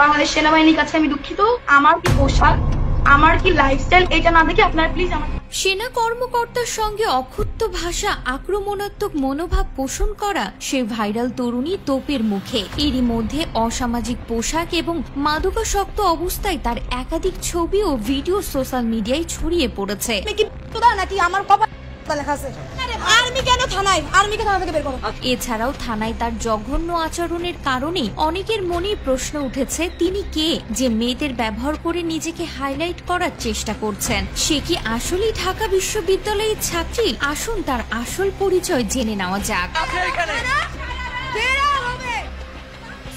বাংলাদেশ সেনাবাহিনীর কাছে আমি দুঃখিত। আমার কি পোশাক, আমার কি লাইফস্টাইল, এটা না দেখে আপনারা প্লিজ আমার সেনা কর্মকর্তার সঙ্গে অক্ষুব্ধ ভাষা, আক্রমণাত্মক মনোভাব পোষণ করা সে ভাইরাল তরুণী তোপের মুখে। এরই মধ্যে অসামাজিক পোশাক এবং মাদকাসক্ত অবস্থায় তার একাধিক ছবি ও ভিডিও সোশ্যাল মিডিয়ায় ছড়িয়ে পড়েছে। এছাড়াও থানায় তার জঘন্য আচরণের কারণে অনেকের মনে প্রশ্ন উঠেছে, তিনি কে যে মেয়েদের ব্যবহার করে নিজেকে হাইলাইট করার চেষ্টা করছেন? সে কি আসলেই ঢাকা বিশ্ববিদ্যালয়ের ছাত্রী? আসুন তার আসল পরিচয় জেনে নেওয়া যাক।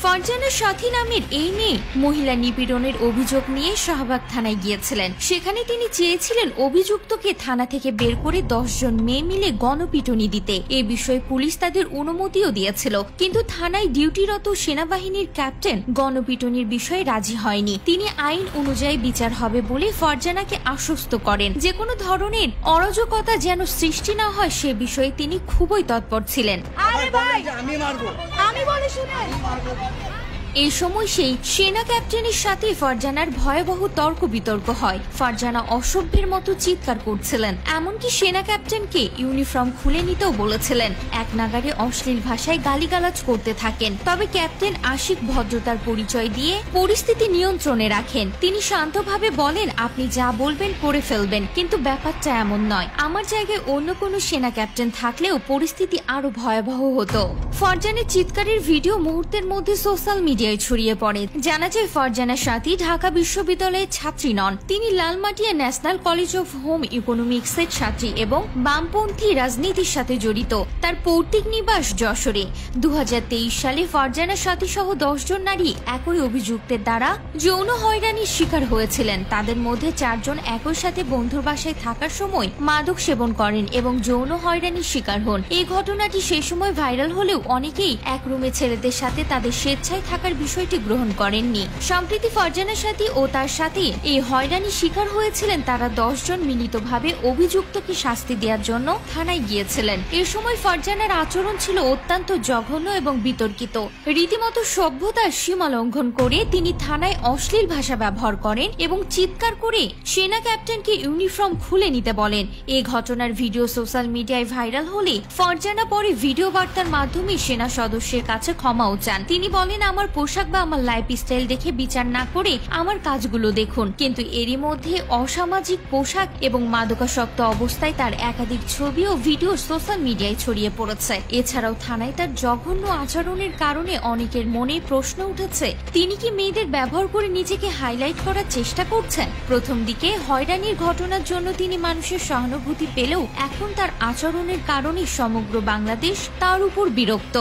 ফারজানা সাথী নামের এই মেয়ে মহিলা নিপীড়নের অভিযোগ নিয়ে শাহবাগ থানায় গিয়েছিলেন। সেখানে তিনি চেয়েছিলেন অভিযুক্তকে থানা থেকে বের করে 10 জন মেয়ে মিলে গণপিটুনি দিতে। এ বিষয়ে পুলিশ তাদের অনুমতিও দিয়েছিল, কিন্তু থানায় ডিউটিরত সেনাবাহিনীর ক্যাপ্টেন গণপিটুনির বিষয়ে রাজি হয়নি। তিনি আইন অনুযায়ী বিচার হবে বলে ফারজানাকে আশ্বস্ত করেন। যে কোনো ধরনের অরাজকতা যেন সৃষ্টি না হয় সে বিষয়ে তিনি খুবই তৎপর ছিলেন। এই সময় সেই সেনা ক্যাপ্টেনের সাথে ফারজানার ভয়াবহ তর্ক বিতর্ক হয়। ফারজানা অসভ্যের মতো চিৎকার করছিলেন, এমনকি সেনা ক্যাপ্টেনকে ইউনিফর্ম খুলে নিতেও বলেছিলেন। এক নাগাড়ে অশ্লীল ভাষায় গালিগালাজ করতে থাকেন। তবে ক্যাপ্টেন আশিক ভদ্রতার পরিচয় দিয়ে পরিস্থিতি নিয়ন্ত্রণে রাখেন। তিনি শান্তভাবে বলেন, আপনি যা বলবেন করে ফেলবেন, কিন্তু ব্যাপারটা এমন নয়। আমার জায়গায় অন্য কোনো সেনা ক্যাপ্টেন থাকলেও পরিস্থিতি আরো ভয়াবহ হতো। ফারজানের চিৎকারের ভিডিও মুহূর্তের মধ্যে সোশ্যাল মিডিয়ায় ছড়িয়ে পড়ে। জানা যায় ফারজানা সাথী ঢাকা বিশ্ববিদ্যালয়ের ছাত্রী নন। তিনি Lalmatia national college of home ইকোনমিক্সের ছাত্রী এবং বামপন্থী রাজনীতির সাথে জড়িত। তার পৈতৃক নিবাস যশোরে। 2023 সালে ফারজানা সাথী সহ 10 জন নারী একই অভিযুক্তের দ্বারা যৌন হয়রানির শিকার হয়েছিলেন। তাদের মধ্যে 4 জন একই সাথে বন্ধুর বাসায় থাকার সময় মাদক সেবন করেন এবং যৌন হয়রানির শিকার হন। এই ঘটনাটি সেই সময় ভাইরাল হলেও অনেকেই এক রুমে ছেলেদের সাথে তাদের স্বেচ্ছায় থাকার বিষয়টি গ্রহণ করেননি। সম্প্রতি ফারজানা সাথী ও তার সাথে এই হয়রানির শিকার হয়েছিলেন। তারা 10 জন মিলিতভাবে অভিযুক্তকে শাস্তি দেওয়ার জন্য থানায় গিয়েছিলেন। এ সময় ফারজানার আচরণ ছিল অত্যন্ত জঘন্য এবং বিতর্কিত। রীতিমতো সভ্যতার সীমা লঙ্ঘন করে তিনি থানায় অশ্লীল ভাষা ব্যবহার করেন এবং চিৎকার করে সেনা ক্যাপ্টেনকে ইউনিফর্ম খুলে নিতে বলেন। এই ঘটনার ভিডিও সোশ্যাল মিডিয়ায় ভাইরাল হলে ফারজানা পরে ভিডিও বার্তার মাধ্যমে সেনা সদস্যের কাছে ক্ষমাও চান। তিনি বলেন, আমার পোশাক বা আমার লাইফস্টাইল দেখে বিচার না করে আমার কাজগুলো দেখুন। কিন্তু এরই মধ্যে অসামাজিক পোশাক এবং মাদকাসক্ত অবস্থায় তার একাধিক ছবি ও ভিডিও সোশ্যাল মিডিয়ায় ছড়িয়ে পড়েছে। এছাড়াও থানায় তার জঘন্য আচরণের কারণে অনেকের মনে প্রশ্ন উঠেছে, তিনি কি মেয়েদের ব্যবহার করে নিজেকে হাইলাইট করার চেষ্টা করছেন? প্রথম দিকে হয়রানির ঘটনার জন্য তিনি মানুষের সহানুভূতি পেলেও এখন তার আচরণের কারণে সমগ্র বাংলাদেশ তার উপর বিরক্ত।